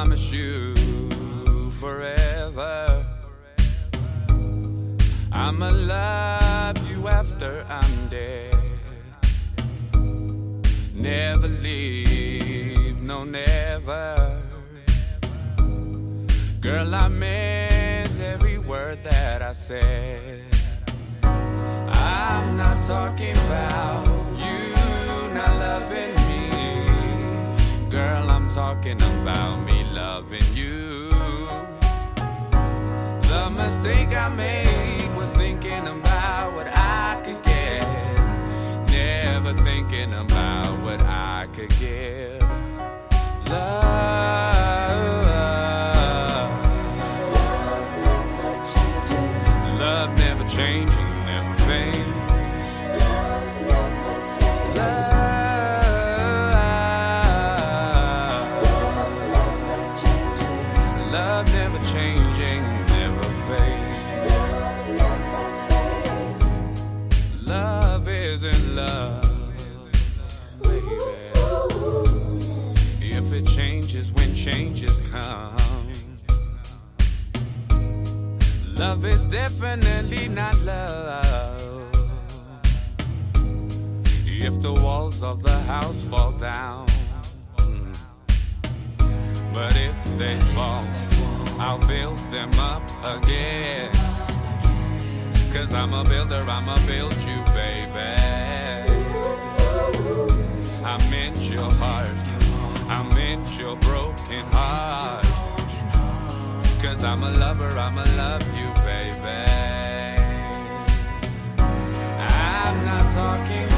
promise you forever. I'ma love you after I'm dead. Never leave, no never. Girl, I meant every word that I said. I'm not talking about you not loving me. Girl, I'm talking about me loving you. The mistake I made was thinking about what I could get, never thinking about what I could give. Love never changes. Love never changing, never fade. Love never fades. Love never changes. Love never changing, never fade. Love never fades. Love isn't love, baby. If it changes when changes come. Love is definitely not love. If the walls of the house fall down, but if they fall, I'll build them up again. 'Cause I'm a builder, I'ma build you, baby. I meant your heart, I meant your broken heart. 'Cause I'm a lover, I'ma love you, baby. I'm not talking